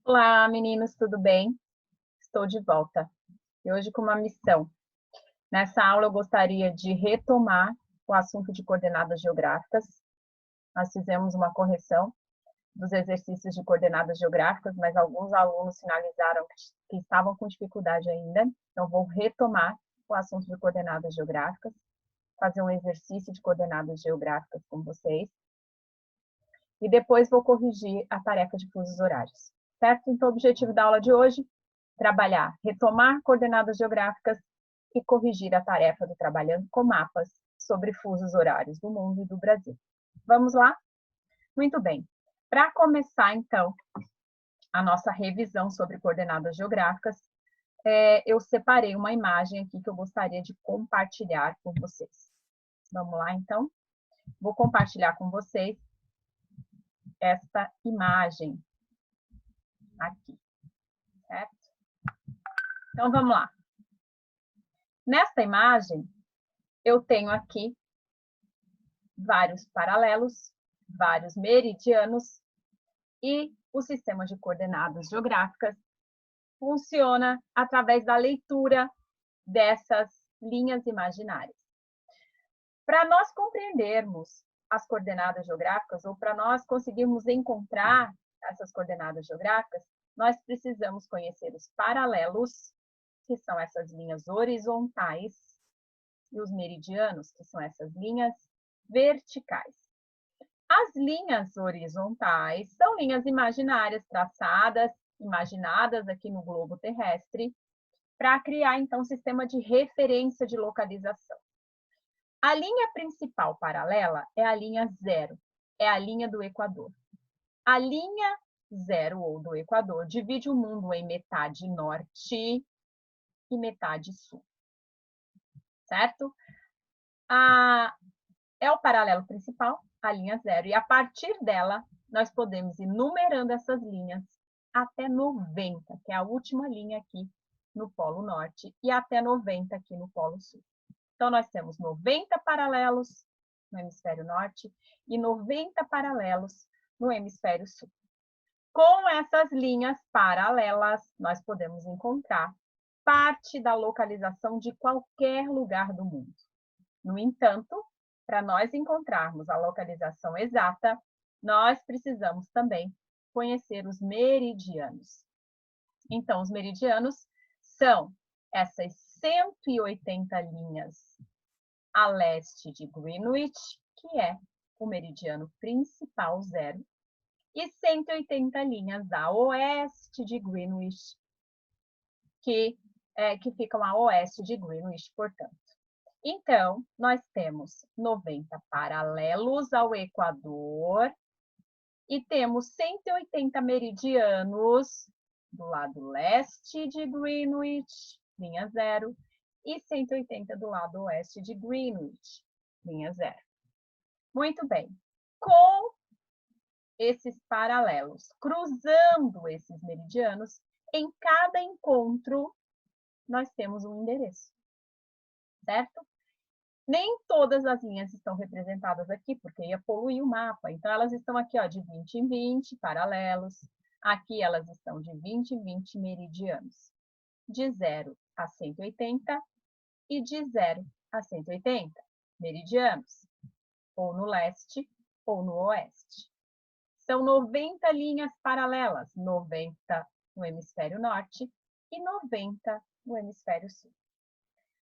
Olá, meninos, tudo bem? Estou de volta. E hoje com uma missão. Nessa aula eu gostaria de retomar o assunto de coordenadas geográficas. Nós fizemos uma correção dos exercícios de coordenadas geográficas, mas alguns alunos sinalizaram que estavam com dificuldade ainda. Então vou retomar o assunto de coordenadas geográficas, fazer um exercício de coordenadas geográficas com vocês. E depois vou corrigir a tarefa de fusos horários. Certo? Então o objetivo da aula de hoje trabalhar, retomar coordenadas geográficas e corrigir a tarefa do Trabalhando com Mapas sobre fusos horários do mundo e do Brasil. Vamos lá? Muito bem. Para começar, então, a nossa revisão sobre coordenadas geográficas, eu separei uma imagem aqui que eu gostaria de compartilhar com vocês. Vamos lá, então? Vou compartilhar com vocês esta imagem aqui, certo? Então, vamos lá. Nesta imagem, eu tenho aqui vários paralelos, vários meridianos, e o sistema de coordenadas geográficas funciona através da leitura dessas linhas imaginárias. Para nós compreendermos as coordenadas geográficas, ou para nós conseguirmos encontrar essas coordenadas geográficas, nós precisamos conhecer os paralelos, que são essas linhas horizontais, e os meridianos, que são essas linhas verticais. As linhas horizontais são linhas imaginárias traçadas, imaginadas aqui no globo terrestre, para criar, então, um sistema de referência de localização. A linha principal paralela é a linha zero, é a linha do Equador. A linha zero, ou do Equador, divide o mundo em metade norte e metade sul. Certo? É o paralelo principal, a linha zero, e a partir dela, nós podemos ir numerando essas linhas até 90, que é a última linha aqui no Polo Norte, e até 90 aqui no Polo Sul. Então, nós temos 90 paralelos no hemisfério norte e 90 paralelos no hemisfério sul. Com essas linhas paralelas, nós podemos encontrar parte da localização de qualquer lugar do mundo. No entanto, para nós encontrarmos a localização exata, nós precisamos também conhecer os meridianos. Então, os meridianos são essas 180 linhas a leste de Greenwich, que é o meridiano principal zero, e 180 linhas a oeste de Greenwich, que ficam a oeste de Greenwich, portanto. Então, nós temos 90 paralelos ao Equador e temos 180 meridianos do lado leste de Greenwich, linha zero, e 180 do lado oeste de Greenwich, linha zero. Muito bem. Com esses paralelos, cruzando esses meridianos, em cada encontro, nós temos um endereço, certo? Nem todas as linhas estão representadas aqui, porque ia poluir o mapa. Então, elas estão aqui, ó, de 20 em 20, paralelos. Aqui elas estão de 20 em 20 meridianos. De 0 a 180 e de 0 a 180 meridianos. Ou no leste ou no oeste. São 90 linhas paralelas. 90 no hemisfério norte e 90 no hemisfério sul.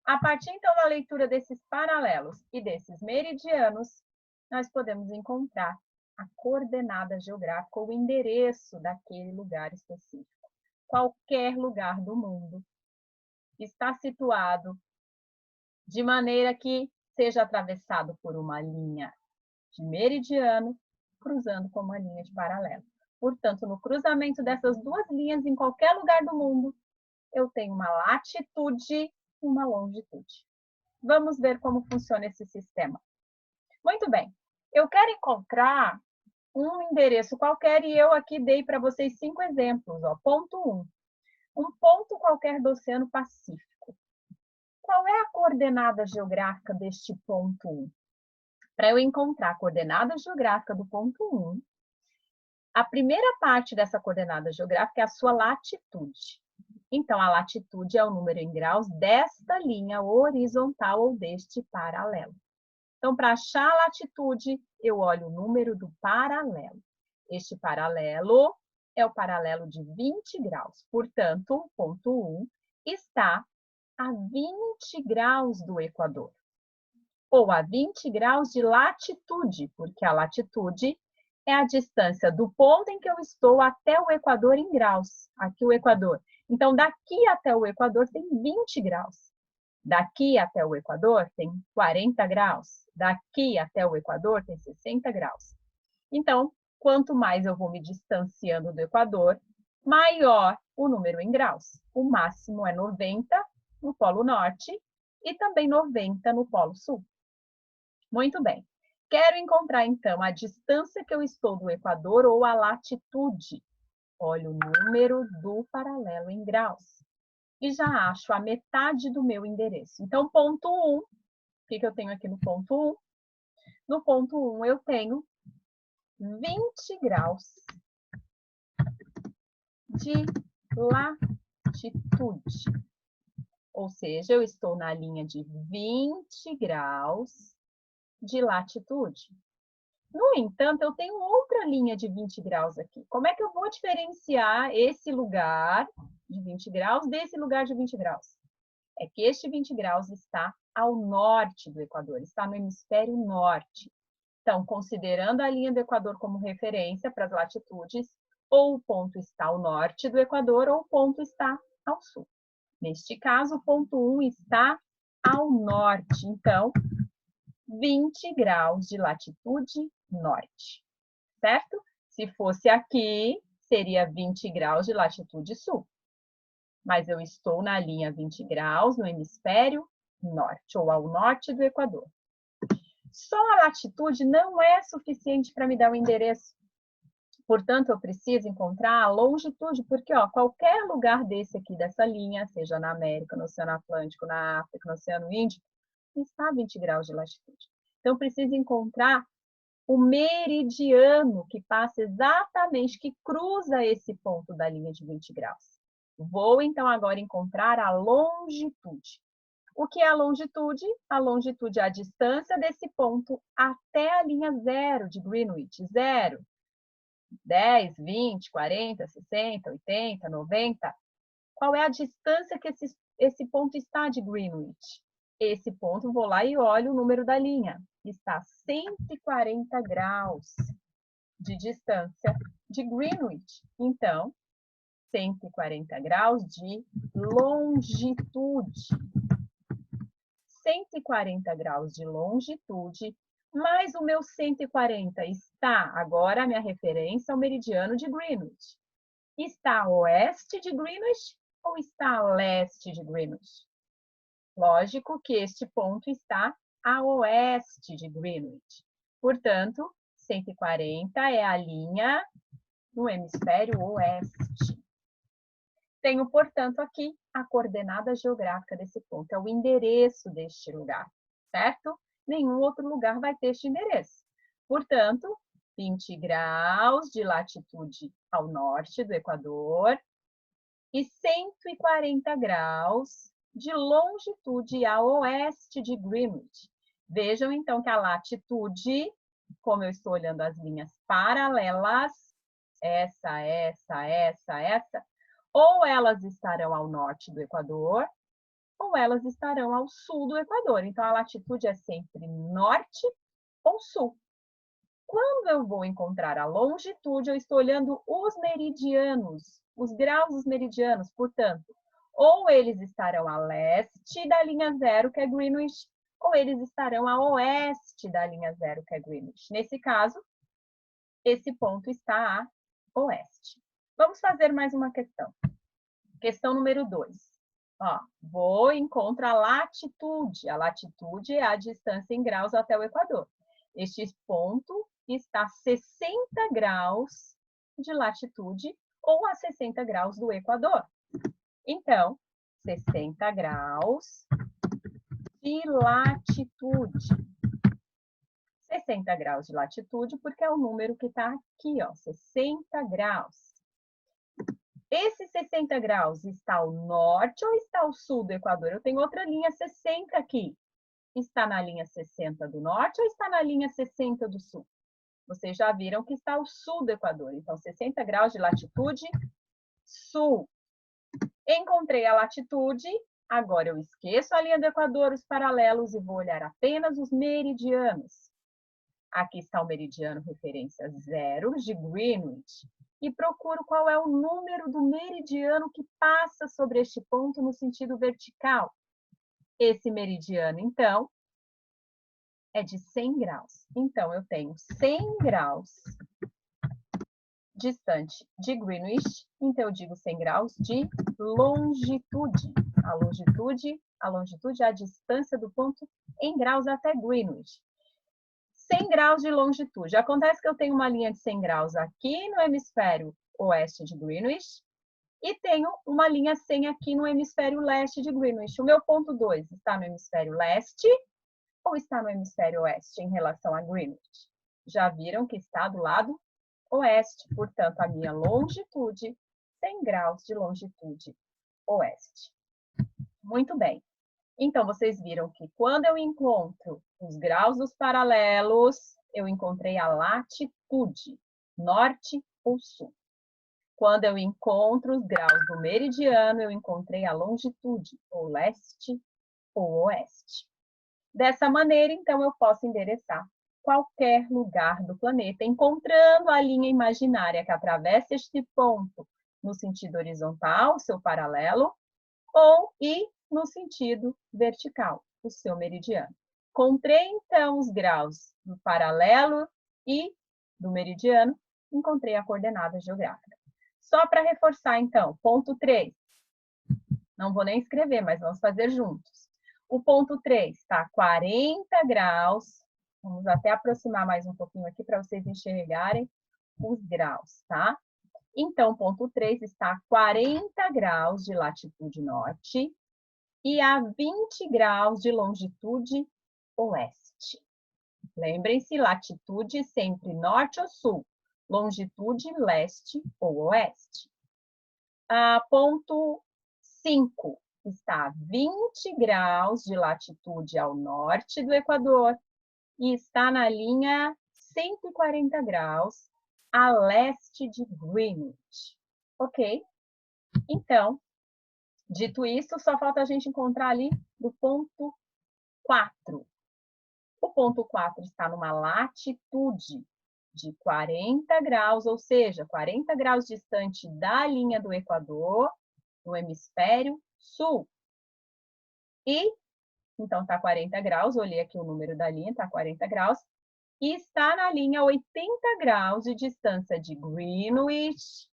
A partir, então, da leitura desses paralelos e desses meridianos, nós podemos encontrar a coordenada geográfica, ou o endereço daquele lugar específico. Qualquer lugar do mundo está situado de maneira que seja atravessado por uma linha de meridiano, cruzando com uma linha de paralelo. Portanto, no cruzamento dessas duas linhas, em qualquer lugar do mundo, eu tenho uma latitude uma longitude. Vamos ver como funciona esse sistema. Muito bem. Eu quero encontrar um endereço qualquer e eu aqui dei para vocês 5 exemplos. Ó. Ponto 1. Um ponto qualquer do Oceano Pacífico. Qual é a coordenada geográfica deste ponto 1? Para eu encontrar a coordenada geográfica do ponto 1, A primeira parte dessa coordenada geográfica é a sua latitude. Então, a latitude é o número em graus desta linha horizontal ou deste paralelo. Então, para achar a latitude, eu olho o número do paralelo. Este paralelo é o paralelo de 20 graus. Portanto, o ponto 1 está a 20 graus do Equador. Ou a 20 graus de latitude, porque a latitude é a distância do ponto em que eu estou até o Equador em graus. Aqui o Equador. Então, daqui até o Equador tem 20 graus. Daqui até o Equador tem 40 graus. Daqui até o Equador tem 60 graus. Então, quanto mais eu vou me distanciando do Equador, maior o número em graus. O máximo é 90 no Polo Norte e também 90 no Polo Sul. Muito bem. Quero encontrar, então, a distância que eu estou do Equador ou a latitude. Olho o número do paralelo em graus. E já acho a metade do meu endereço. Então, ponto 1, o que eu tenho aqui no ponto 1? No ponto 1, eu tenho 20 graus de latitude. Ou seja, eu estou na linha de 20 graus de latitude. No entanto, eu tenho outra linha de 20 graus aqui. Como é que eu vou diferenciar esse lugar de 20 graus desse lugar de 20 graus? É que este 20 graus está ao norte do Equador, está no hemisfério norte. Então, considerando a linha do Equador como referência para as latitudes, ou o ponto está ao norte do Equador, ou o ponto está ao sul. Neste caso, o ponto 1 está ao norte. Então, 20 graus de latitude norte, certo? Se fosse aqui, seria 20 graus de latitude sul. Mas eu estou na linha 20 graus no hemisfério norte, ou ao norte do Equador. Só a latitude não é suficiente para me dar o endereço. Portanto, eu preciso encontrar a longitude, porque qualquer lugar desse aqui, dessa linha, seja na América, no Oceano Atlântico, na África, no Oceano Índico, está a 20 graus de latitude. Então, eu preciso encontrar o meridiano que passa exatamente, que cruza esse ponto da linha de 20 graus. Vou, então, agora encontrar a longitude. O que é a longitude? A longitude é a distância desse ponto até a linha zero de Greenwich. 0, 10, 20, 40, 60, 80, 90. Qual é a distância que esse ponto está de Greenwich? Esse ponto, vou lá e olho o número da linha. Está a 140 graus de distância de Greenwich. Então, 140 graus de longitude. 140 graus de longitude, mais o meu 140 está, agora a minha referência ao meridiano de Greenwich. Está a oeste de Greenwich ou está a leste de Greenwich? Lógico que este ponto está a oeste de Greenwich. Portanto, 140 é a linha no hemisfério oeste. Tenho, portanto, aqui a coordenada geográfica desse ponto, é o endereço deste lugar, certo? Nenhum outro lugar vai ter este endereço. Portanto, 20 graus de latitude ao norte do Equador e 140 graus de longitude a oeste de Greenwich. Vejam, então, que a latitude, como eu estou olhando as linhas paralelas, essa, ou elas estarão ao norte do Equador, ou elas estarão ao sul do Equador. Então, a latitude é sempre norte ou sul. Quando eu vou encontrar a longitude, eu estou olhando os meridianos, os graus dos meridianos, portanto, ou eles estarão a leste da linha zero, que é Greenwich, ou eles estarão a oeste da linha zero, que é Greenwich. Nesse caso, esse ponto está a oeste. Vamos fazer mais uma questão. Questão número 2. Vou e encontro a latitude. A latitude é a distância em graus até o Equador. Este ponto está a 60 graus de latitude ou a 60 graus do Equador. Então, 60 graus de latitude. 60 graus de latitude, porque é o número que está aqui, ó, 60 graus. Esse 60 graus está ao norte ou está ao sul do Equador? Eu tenho outra linha 60 aqui. Está na linha 60 do norte ou está na linha 60 do sul? Vocês já viram que está ao sul do Equador. Então, 60 graus de latitude, sul. Encontrei a latitude, agora eu esqueço a linha do Equador, os paralelos e vou olhar apenas os meridianos. Aqui está o meridiano referência 0 de Greenwich. E procuro qual é o número do meridiano que passa sobre este ponto no sentido vertical. Esse meridiano, então, é de 100 graus. Então, eu tenho 100 graus distante de Greenwich, então eu digo 100 graus de longitude. A longitude é a distância do ponto em graus até Greenwich. 100 graus de longitude. Acontece que eu tenho uma linha de 100 graus aqui no hemisfério oeste de Greenwich e tenho uma linha 100 aqui no hemisfério leste de Greenwich. O meu ponto 2 está no hemisfério leste ou está no hemisfério oeste em relação a Greenwich? Já viram que está do lado oeste, portanto, a minha longitude, 100 graus de longitude oeste. Muito bem. Então, vocês viram que quando eu encontro os graus dos paralelos, eu encontrei a latitude, norte ou sul. Quando eu encontro os graus do meridiano, eu encontrei a longitude, ou leste ou oeste. Dessa maneira, então, eu posso endereçar qualquer lugar do planeta, encontrando a linha imaginária que atravessa este ponto no sentido horizontal, seu paralelo, ou no sentido vertical, o seu meridiano. Encontrei, então, os graus do paralelo e do meridiano, encontrei a coordenada geográfica. Só para reforçar, então, ponto 3. Não vou nem escrever, mas vamos fazer juntos. O ponto 3 está a 40 graus. Vamos até aproximar mais um pouquinho aqui para vocês enxergarem os graus, tá? Então, o ponto 3 está a 40 graus de latitude norte e a 20 graus de longitude oeste. Lembrem-se, latitude sempre norte ou sul, longitude leste ou oeste. Ponto 5 está a 20 graus de latitude ao norte do Equador e está na linha 140 graus a leste de Greenwich. Ok? Então, dito isso, só falta a gente encontrar ali do ponto 4. O ponto 4 está numa latitude de 40 graus, ou seja, 40 graus distante da linha do Equador, no hemisfério sul. E, então, está 40 graus, olhei aqui o número da linha, está 40 graus, e está na linha 80 graus de distância de Greenwich,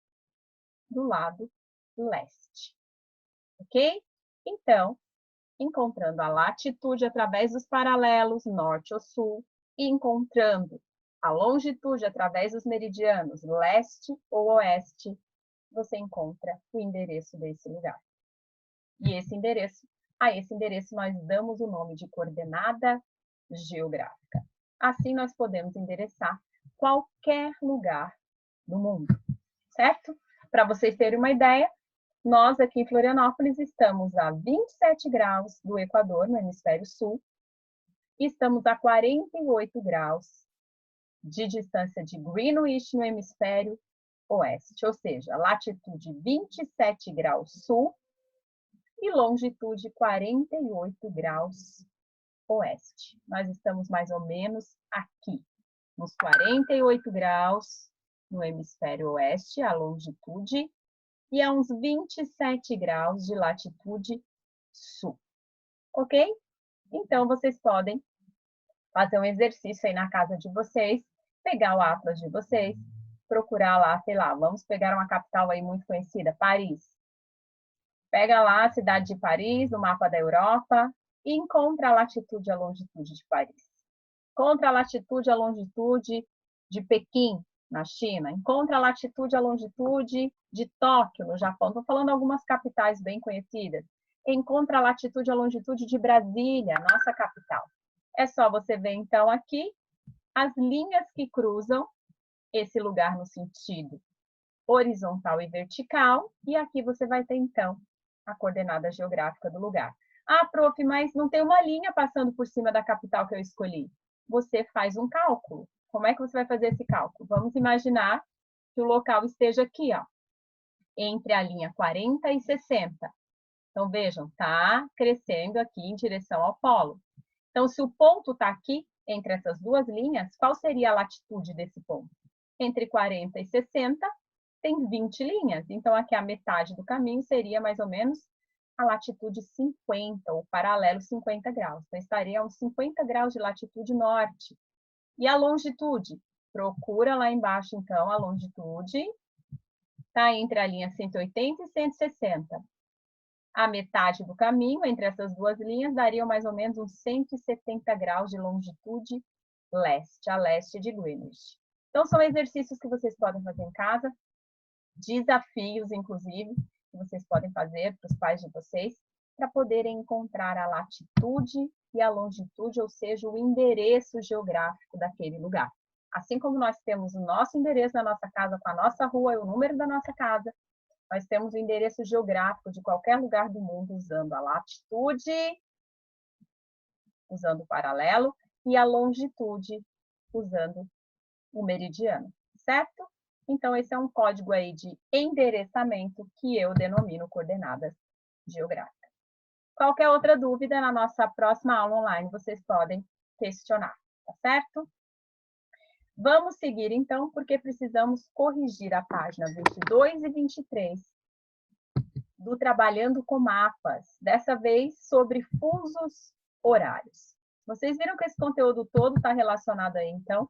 do lado leste. Ok? Então, encontrando a latitude através dos paralelos norte ou sul e encontrando a longitude através dos meridianos leste ou oeste, você encontra o endereço desse lugar. E a esse endereço nós damos o nome de coordenada geográfica. Assim nós podemos endereçar qualquer lugar do mundo, certo? Para vocês terem uma ideia, nós aqui em Florianópolis estamos a 27 graus do Equador, no hemisfério sul, e estamos a 48 graus de distância de Greenwich, no hemisfério oeste, ou seja, latitude 27 graus sul e longitude 48 graus oeste. Nós estamos mais ou menos aqui, nos 48 graus no hemisfério oeste, a longitude, e a uns 27 graus de latitude sul. Ok? Então, vocês podem fazer um exercício aí na casa de vocês, pegar o atlas de vocês, procurar lá, sei lá, vamos pegar uma capital aí muito conhecida, Paris. Pega lá a cidade de Paris, no mapa da Europa, e encontra a latitude e a longitude de Paris. Encontra a latitude e a longitude de Pequim, na China. Encontra a latitude e a longitude de Tóquio, no Japão. Estou falando algumas capitais bem conhecidas. Encontra a latitude e a longitude de Brasília, nossa capital. É só você ver, então, aqui as linhas que cruzam esse lugar no sentido horizontal e vertical, e aqui você vai ter, então, a coordenada geográfica do lugar. Ah, prof, mas não tem uma linha passando por cima da capital que eu escolhi. Você faz um cálculo. Como é que você vai fazer esse cálculo? Vamos imaginar que o local esteja aqui, ó, entre a linha 40 e 60. Então, vejam, está crescendo aqui em direção ao polo. Então, se o ponto está aqui, entre essas duas linhas, qual seria a latitude desse ponto? Entre 40 e 60, tem 20 linhas. Então, aqui a metade do caminho seria mais ou menos a latitude 50, ou paralelo 50 graus. Então, estaria a uns 50 graus de latitude norte. E a longitude? Procura lá embaixo, então, a longitude. Está entre a linha 180 e 160. A metade do caminho entre essas duas linhas daria mais ou menos uns 170 graus de longitude leste, a leste de Greenwich. Então, são exercícios que vocês podem fazer em casa, desafios, inclusive, que vocês podem fazer para os pais de vocês, para poderem encontrar a latitude e a longitude, ou seja, o endereço geográfico daquele lugar. Assim como nós temos o nosso endereço na nossa casa, com a nossa rua e o número da nossa casa, nós temos o endereço geográfico de qualquer lugar do mundo usando a latitude, usando o paralelo, e a longitude, usando o meridiano, certo? Então, esse é um código aí de endereçamento que eu denomino coordenadas geográficas. Qualquer outra dúvida, na nossa próxima aula online, vocês podem questionar, tá certo? Vamos seguir, então, porque precisamos corrigir a página 22 e 23 do Trabalhando com Mapas, dessa vez sobre fusos horários. Vocês viram que esse conteúdo todo está relacionado aí, então,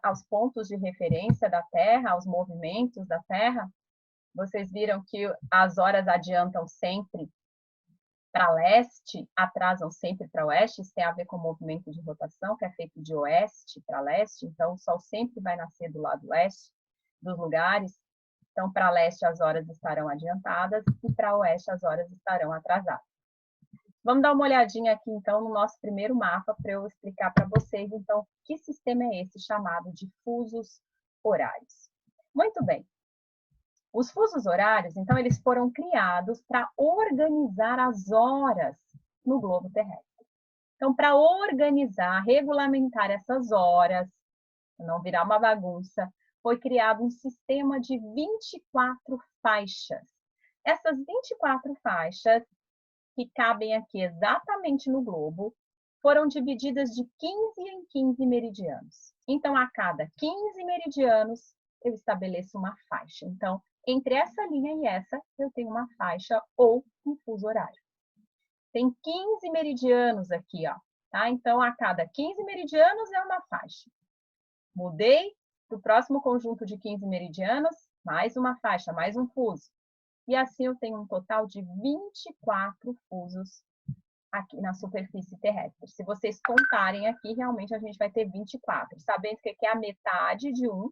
aos pontos de referência da Terra, aos movimentos da Terra? Vocês viram que as horas adiantam sempre para leste, atrasam sempre para oeste, isso tem a ver com o movimento de rotação, que é feito de oeste para leste, então o Sol sempre vai nascer do lado oeste dos lugares. Então, para leste as horas estarão adiantadas e para oeste as horas estarão atrasadas. Vamos dar uma olhadinha aqui, então, no nosso primeiro mapa para eu explicar para vocês, então, que sistema é esse chamado de fusos horários. Muito bem. Os fusos horários, então, eles foram criados para organizar as horas no globo terrestre. Então, para organizar, regulamentar essas horas, não virar uma bagunça, foi criado um sistema de 24 faixas. Essas 24 faixas, que cabem aqui exatamente no globo, foram divididas de 15 em 15 meridianos. Então, a cada 15 meridianos, eu estabeleço uma faixa. Então, entre essa linha e essa, eu tenho uma faixa ou um fuso horário. Tem 15 meridianos aqui, ó, tá? Então, a cada 15 meridianos é uma faixa. Mudei para o próximo conjunto de 15 meridianos, mais uma faixa, mais um fuso. E assim eu tenho um total de 24 fusos aqui na superfície terrestre. Se vocês contarem aqui, realmente a gente vai ter 24. Sabendo que aqui é a metade de um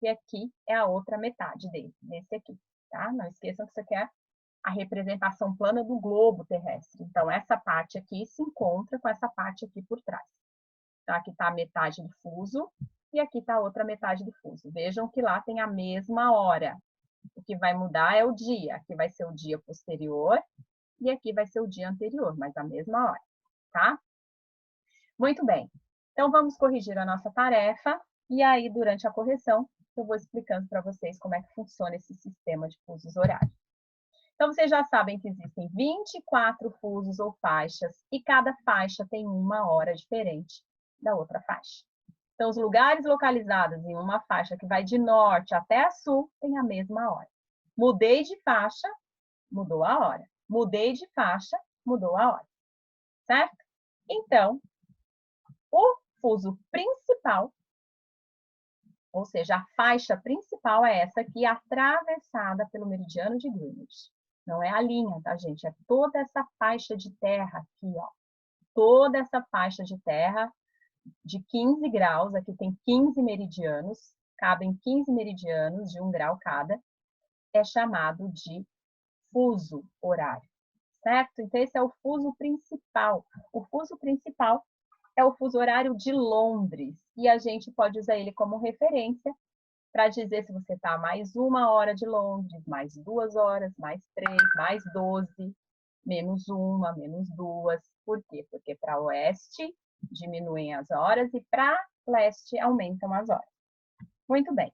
e aqui é a outra metade desse aqui, tá? Não esqueçam que isso aqui é a representação plana do globo terrestre. Então, essa parte aqui se encontra com essa parte aqui por trás. Então, aqui está a metade do fuso e aqui está a outra metade do fuso. Vejam que lá tem a mesma hora. O que vai mudar é o dia. Aqui vai ser o dia posterior e aqui vai ser o dia anterior, mas a mesma hora, tá? Muito bem. Então, vamos corrigir a nossa tarefa e aí, durante a correção, eu vou explicando para vocês como é que funciona esse sistema de fusos horários. Então, vocês já sabem que existem 24 fusos ou faixas e cada faixa tem uma hora diferente da outra faixa. Então, os lugares localizados em uma faixa que vai de norte até a sul têm a mesma hora. Mudei de faixa, mudou a hora. Mudei de faixa, mudou a hora. Certo? Então, o fuso principal, ou seja, a faixa principal é essa aqui, atravessada pelo meridiano de Greenwich. Não é a linha, tá, gente? É toda essa faixa de terra aqui, ó. Toda essa faixa de terra de 15 graus, aqui tem 15 meridianos, cabem 15 meridianos de 1 grau cada, é chamado de fuso horário, certo? Então, esse é o fuso principal. O fuso principal é o fuso horário de Londres. E a gente pode usar ele como referência para dizer se você está a mais 1 hora de Londres, mais 2 horas, mais 3, mais 12, menos 1, menos 2. Por quê? Porque para oeste diminuem as horas e para leste aumentam as horas. Muito bem.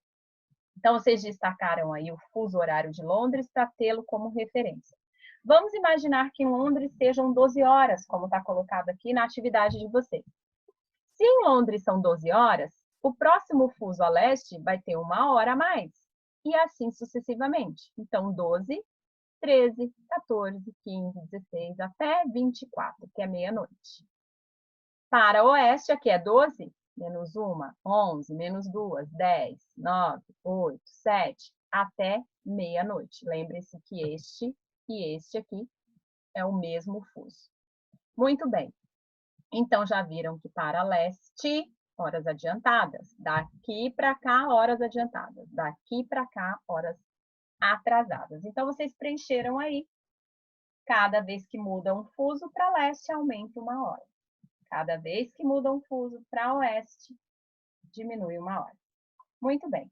Então, vocês destacaram aí o fuso horário de Londres para tê-lo como referência. Vamos imaginar que em Londres sejam 12 horas, como está colocado aqui na atividade de vocês. Se em Londres são 12 horas, o próximo fuso a leste vai ter 1 hora a mais. E assim sucessivamente. Então, 12, 13, 14, 15, 16, até 24, que é meia-noite. Para o oeste, aqui é 12, menos 1, 11, menos 2, 10, 9, 8, 7, até meia-noite. Lembre-se que este e este aqui é o mesmo fuso. Muito bem. Então, já viram que para leste, horas adiantadas. Daqui para cá, horas adiantadas. Daqui para cá, horas atrasadas. Então, vocês preencheram aí. Cada vez que muda um fuso para leste, aumenta 1 hora. Cada vez que muda um fuso para oeste, diminui 1 hora. Muito bem.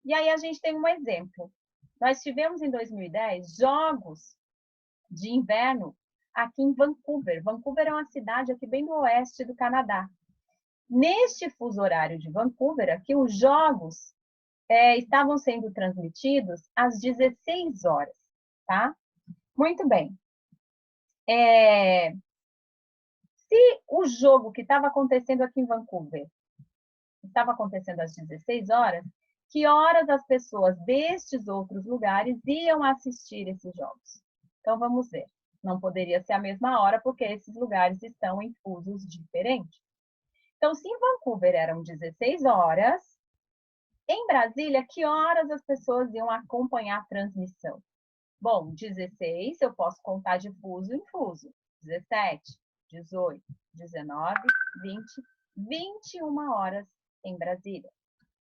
E aí a gente tem um exemplo. Nós tivemos em 2010 jogos de inverno aqui em Vancouver. Vancouver é uma cidade aqui bem do oeste do Canadá. Neste fuso horário de Vancouver, aqui os jogos estavam sendo transmitidos às 16 horas, tá? Muito bem. Se o jogo que estava acontecendo aqui em Vancouver estava acontecendo às 16 horas, que horas as pessoas destes outros lugares iam assistir esses jogos? Então, vamos ver. Não poderia ser a mesma hora, porque esses lugares estão em fusos diferentes. Então, se em Vancouver eram 16 horas, em Brasília, que horas as pessoas iam acompanhar a transmissão? Bom, 16 eu posso contar de fuso em fuso. 17, 18, 19, 20, 21 horas em Brasília.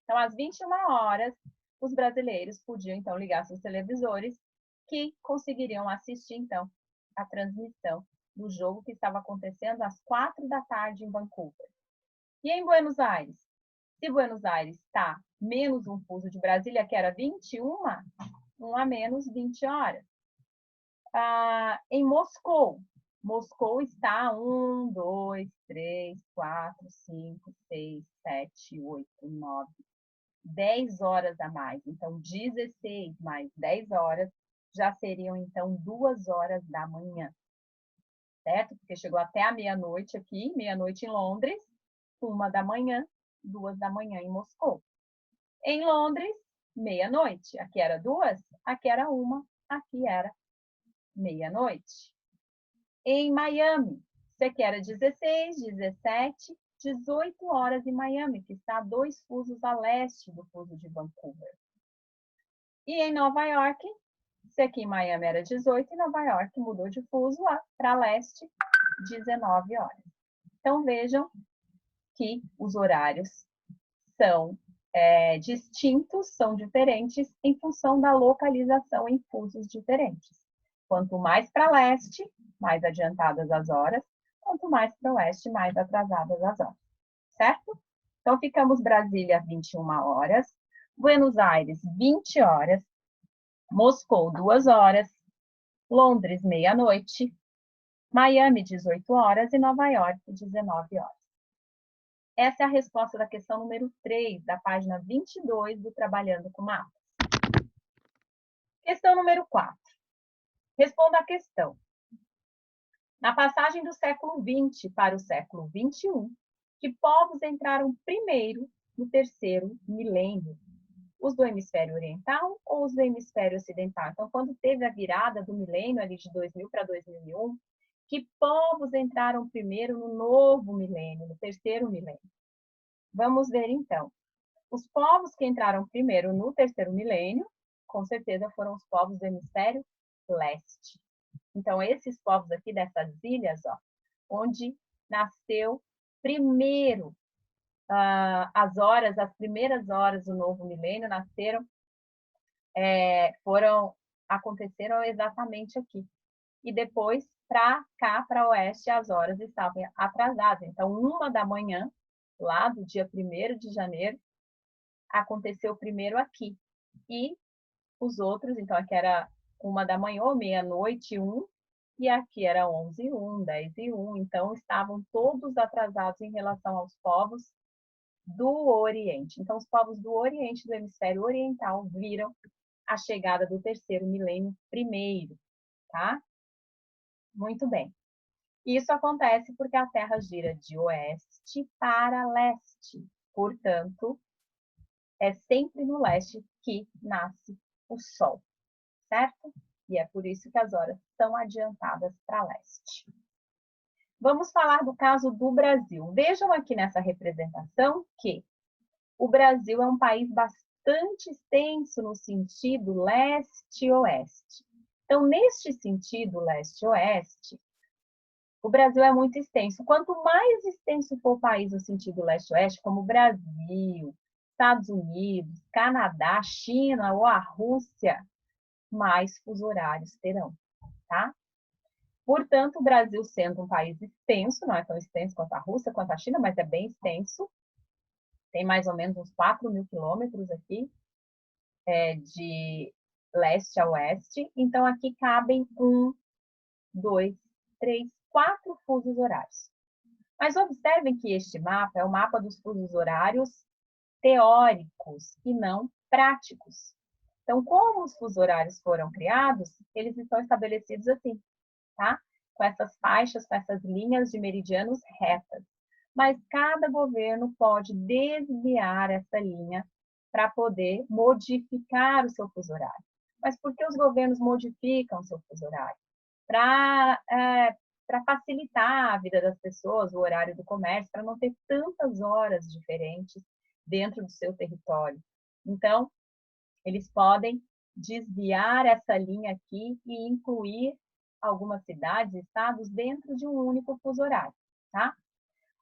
Então, às 21 horas, os brasileiros podiam, então, ligar seus televisores que conseguiriam assistir, então, a transmissão do jogo que estava acontecendo às 4 da tarde em Vancouver. E em Buenos Aires? Se Buenos Aires está menos um fuso de Brasília, que era 21, 1 a menos 20 horas. Em Moscou, Moscou está 1, 2, 3, 4, 5, 6, 7, 8, 9, 10 horas a mais. Então, 16 mais 10 horas já seriam, então, 2 horas da manhã. Certo? Porque chegou até a meia-noite aqui, meia-noite em Londres, 1 da manhã, 2 da manhã em Moscou. Em Londres, meia-noite. Aqui era 2, aqui era 1, aqui era meia-noite. Em Miami, isso aqui era 16, 17, 18 horas em Miami, que está a 2 fusos a leste do fuso de Vancouver. E em Nova York, isso aqui em Miami era 18 e Nova York mudou de fuso para leste, 19 horas. Então, vejam que os horários são distintos, são diferentes em função da localização em fusos diferentes. Quanto mais para leste, mais adiantadas as horas. Quanto mais para oeste, mais atrasadas as horas. Certo? Então, ficamos Brasília, 21 horas. Buenos Aires, 20 horas. Moscou, 2 horas. Londres, meia-noite. Miami, 18 horas. E Nova York, 19 horas. Essa é a resposta da questão número 3, da página 22 do Trabalhando com Mapas. Questão número 4. Responda a questão. Na passagem do século XX para o século XXI, que povos entraram primeiro no terceiro milênio? Os do hemisfério oriental ou os do hemisfério ocidental? Então, quando teve a virada do milênio, ali de 2000 para 2001, que povos entraram primeiro no novo milênio, no terceiro milênio? Vamos ver, então. Os povos que entraram primeiro no terceiro milênio, com certeza foram os povos do hemisfério leste. Então, esses povos aqui dessas ilhas, ó, onde nasceu primeiro as primeiras horas do novo milênio nasceram, aconteceram exatamente aqui. E depois para cá, para oeste, as horas estavam atrasadas. Então, 1h, lá do dia 1º de janeiro, aconteceu primeiro aqui. E os outros, então aqui era 1h, ou meia-noite, 1, e aqui era 11h01, 10h01. Então, estavam todos atrasados em relação aos povos do Oriente. Então, os povos do Oriente, do hemisfério oriental, viram a chegada do 3º milênio primeiro, tá? Muito bem. Isso acontece porque a Terra gira de oeste para leste. Portanto, é sempre no leste que nasce o Sol, certo? E é por isso que as horas são adiantadas para leste. Vamos falar do caso do Brasil. Vejam aqui nessa representação que o Brasil é um país bastante extenso no sentido leste-oeste. Então, neste sentido leste-oeste, o Brasil é muito extenso. Quanto mais extenso for o país no sentido leste-oeste, como o Brasil, Estados Unidos, Canadá, China ou a Rússia, mais fuso horários terão, tá? Portanto, o Brasil sendo um país extenso, não é tão extenso quanto a Rússia, quanto a China, mas é bem extenso, tem mais ou menos uns 4.000 quilômetros aqui, de leste a oeste. Então, aqui cabem 1, 2, 3, 4 fusos horários. Mas observem que este mapa é o mapa dos fusos horários teóricos e não práticos. Então, como os fusos horários foram criados, eles estão estabelecidos assim, tá? Com essas faixas, com essas linhas de meridianos retas. Mas cada governo pode desviar essa linha para poder modificar o seu fuso horário. Mas por que os governos modificam o seu fuso horário? Para facilitar a vida das pessoas, o horário do comércio, para não ter tantas horas diferentes dentro do seu território. Então, eles podem desviar essa linha aqui e incluir algumas cidades e estados dentro de um único fuso horário, tá?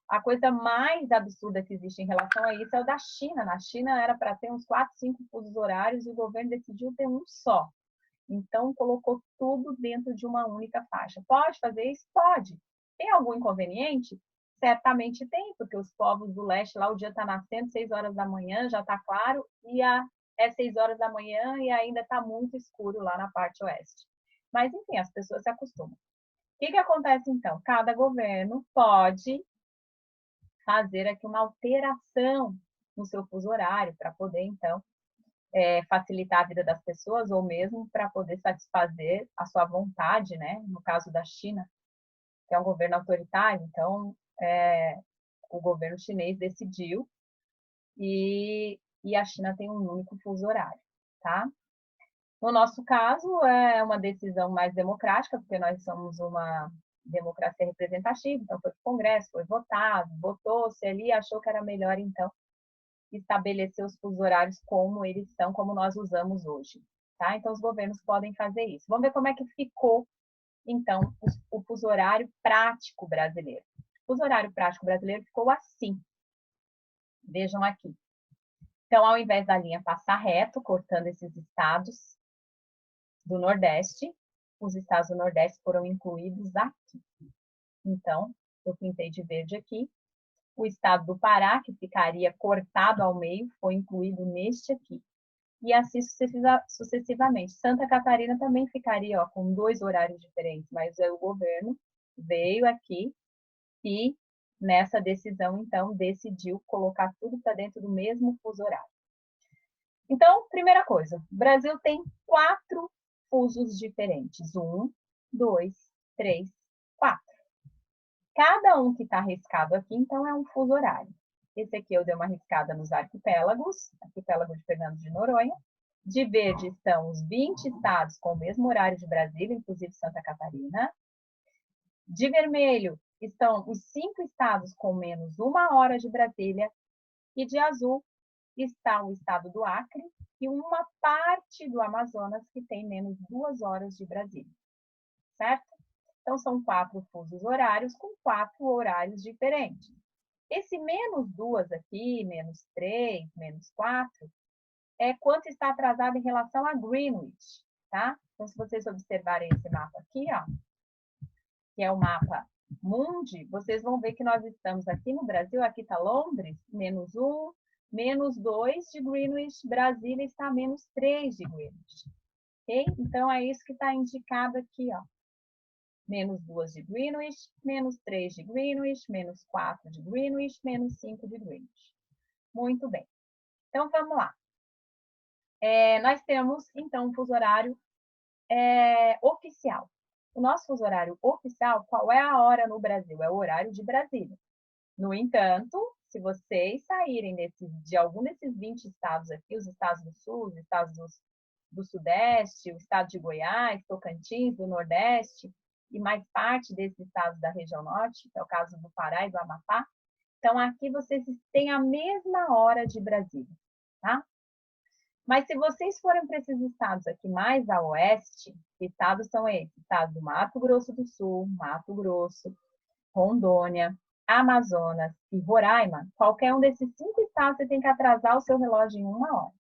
A coisa mais absurda que existe em relação a isso é o da China. Na China era para ter uns 4, 5 fusos horários e o governo decidiu ter um só. Então, colocou tudo dentro de uma única faixa. Pode fazer isso? Pode. Tem algum inconveniente? Certamente tem, porque os povos do leste, lá o dia está nascendo, 6h, já está claro, e é 6h e ainda está muito escuro lá na parte oeste. Mas, enfim, as pessoas se acostumam. O que acontece, então? Cada governo pode fazer aqui uma alteração no seu fuso horário para poder, então, facilitar a vida das pessoas ou mesmo para poder satisfazer a sua vontade, né? No caso da China, que é um governo autoritário, então o governo chinês decidiu e a China tem um único fuso horário, tá? No nosso caso, é uma decisão mais democrática, porque nós somos uma democracia representativa, então foi para o Congresso, foi votado, votou-se ali, achou que era melhor, então, estabelecer os fusos horários como eles são, como nós usamos hoje, tá? Então, os governos podem fazer isso. Vamos ver como é que ficou, então, o fuso horário prático brasileiro. O fuso horário prático brasileiro ficou assim. Vejam aqui. Então, ao invés da linha passar reto, cortando esses estados do Nordeste, os estados do Nordeste foram incluídos aqui. Então, eu pintei de verde aqui. O estado do Pará, que ficaria cortado ao meio, foi incluído neste aqui. E assim sucessivamente. Santa Catarina também ficaria com 2 horários diferentes, mas o governo veio aqui e, nessa decisão, então, decidiu colocar tudo para dentro do mesmo fuso horário. Então, primeira coisa, o Brasil tem 4 fusos diferentes. 1, 2, 3, 4. Cada um que está riscado aqui, então, é um fuso horário. Esse aqui eu dei uma riscada nos arquipélagos, arquipélago de Fernando de Noronha. De verde estão os 20 estados com o mesmo horário de Brasília, inclusive Santa Catarina. De vermelho estão os 5 estados com menos 1 hora de Brasília. E de azul está o estado do Acre e uma parte do Amazonas que tem menos 2 horas de Brasília. Certo? Então, são 4 fusos horários com 4 horários diferentes. Esse menos 2 aqui, menos 3, menos 4, é quanto está atrasado em relação a Greenwich, tá? Então, se vocês observarem esse mapa aqui, ó, que é o mapa mundi, vocês vão ver que nós estamos aqui no Brasil, aqui está Londres, -1, -2 de Greenwich, Brasília está a -3 de Greenwich. Ok? Então, é isso que está indicado aqui, ó. -2 de Greenwich, -3 de Greenwich, -4 de Greenwich, -5 de Greenwich. Muito bem. Então, vamos lá. Nós temos, então, um fuso horário oficial. O nosso fuso horário oficial, qual é a hora no Brasil? É o horário de Brasília. No entanto, se vocês saírem de algum desses 20 estados aqui, os estados do Sul, os estados do Sudeste, o estado de Goiás, Tocantins, do Nordeste, e mais parte desses estados da região Norte, que é o caso do Pará e do Amapá, então aqui vocês têm a mesma hora de Brasília, tá? Mas se vocês forem para esses estados aqui mais a oeste, que estados são esses? Estado do Mato Grosso do Sul, Mato Grosso, Rondônia, Amazonas e Roraima, qualquer um desses 5 estados você tem que atrasar o seu relógio em 1 hora,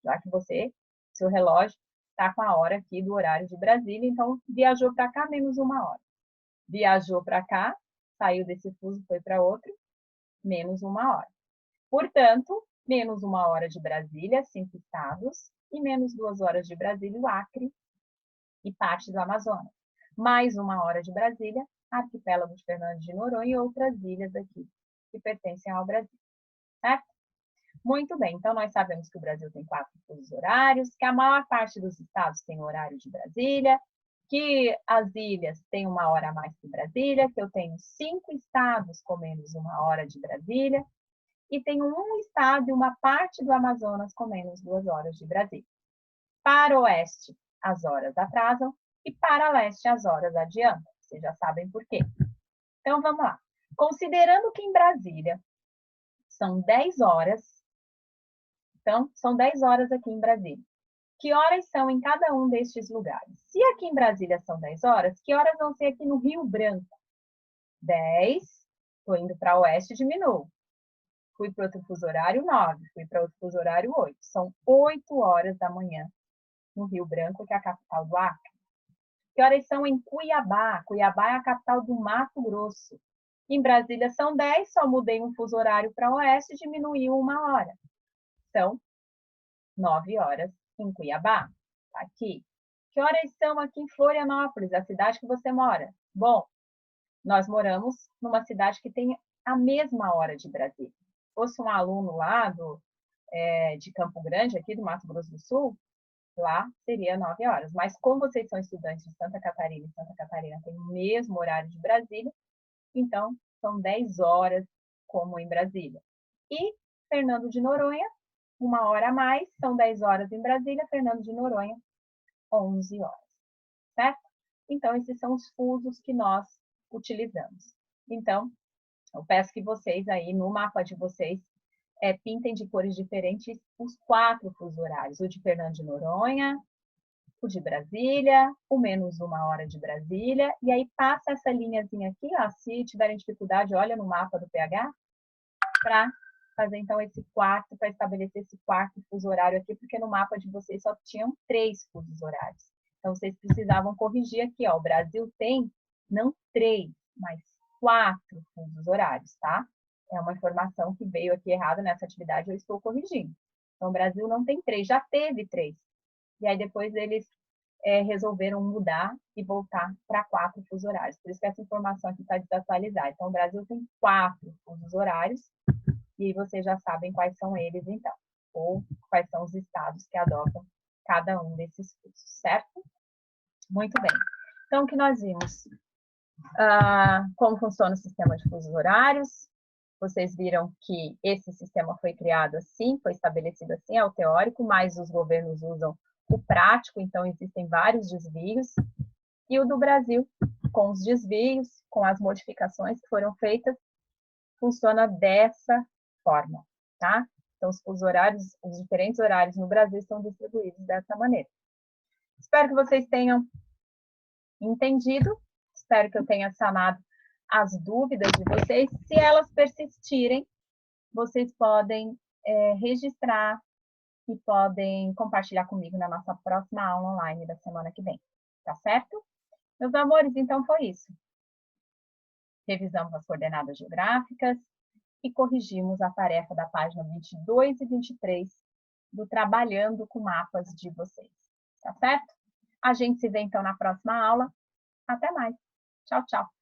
já que seu relógio está com a hora aqui do horário de Brasília, então viajou para cá menos 1 hora. Viajou para cá, saiu desse fuso, foi para outro, menos 1 hora. Portanto, menos 1 hora de Brasília, 5 estados, e menos 2 horas de Brasília, o Acre e parte do Amazonas. Mais 1 hora de Brasília, arquipélago de Fernando de Noronha e outras ilhas aqui que pertencem ao Brasil, certo? Muito bem, então nós sabemos que o Brasil tem 4 fusos horários, que a maior parte dos estados tem o horário de Brasília, que as ilhas têm 1 hora a mais que Brasília, que eu tenho 5 estados com menos 1 hora de Brasília, e tenho um estado e uma parte do Amazonas com menos 2 horas de Brasília. Para o oeste, as horas atrasam, e para leste, as horas adiantam. Vocês já sabem por quê. Então, vamos lá. Considerando que em Brasília são 10 horas, então, são 10 horas aqui em Brasília. Que horas são em cada um destes lugares? Se aqui em Brasília são 10 horas, que horas vão ser aqui no Rio Branco? 10, estou indo para o oeste, diminuo. Fui para outro fuso horário, 9. Fui para outro fuso horário, 8. São 8 horas da manhã no Rio Branco, que é a capital do Acre. Que horas são em Cuiabá? Cuiabá é a capital do Mato Grosso. Em Brasília são 10, só mudei um fuso horário para o oeste e diminuí 1 hora. São 9 horas em Cuiabá. Aqui. Que horas são aqui em Florianópolis, a cidade que você mora? Bom, nós moramos numa cidade que tem a mesma hora de Brasília. Se fosse um aluno lá de Campo Grande, aqui do Mato Grosso do Sul, lá seria 9 horas. Mas como vocês são estudantes de Santa Catarina, e Santa Catarina tem o mesmo horário de Brasília, então são 10 horas como em Brasília. E Fernando de Noronha, 1 hora a mais, são 10 horas em Brasília, Fernando de Noronha, 11 horas, certo? Então, esses são os fusos que nós utilizamos. Então, eu peço que vocês aí, no mapa de vocês, pintem de cores diferentes os 4 fusos horários. O de Fernando de Noronha, o de Brasília, o menos 1 hora de Brasília, e aí passa essa linhazinha aqui, ó, se tiverem dificuldade, olha no mapa do PH, para fazer então esse quarto, para estabelecer esse quarto fuso horário aqui, porque no mapa de vocês só tinham 3 fusos horários. Então, vocês precisavam corrigir aqui, ó, o Brasil tem não 3, mas 4 fusos horários, tá? É uma informação que veio aqui errada nessa atividade, eu estou corrigindo. Então, o Brasil não tem 3, já teve 3. E aí, depois eles resolveram mudar e voltar para 4 fusos horários. Por isso que essa informação aqui está desatualizada. Então, o Brasil tem 4 fusos horários, e aí vocês já sabem quais são eles, então. Ou quais são os estados que adotam cada um desses fusos, certo? Muito bem. Então, o que nós vimos? Como funciona o sistema de fusos horários. Vocês viram que esse sistema foi criado assim, foi estabelecido assim, é o teórico, mas os governos usam o prático, então existem vários desvios. E o do Brasil, com os desvios, com as modificações que foram feitas, funciona dessa forma, tá? Então, os fusos horários, os diferentes horários no Brasil estão distribuídos dessa maneira. Espero que vocês tenham entendido, espero que eu tenha sanado as dúvidas de vocês. Se elas persistirem, vocês podem registrar e podem compartilhar comigo na nossa próxima aula online da semana que vem, tá certo? Meus amores, então foi isso. revisamos as coordenadas geográficas e corrigimos a tarefa da página 22 e 23 do Trabalhando com Mapas de vocês. Tá certo? A gente se vê então na próxima aula. Até mais. Tchau, tchau.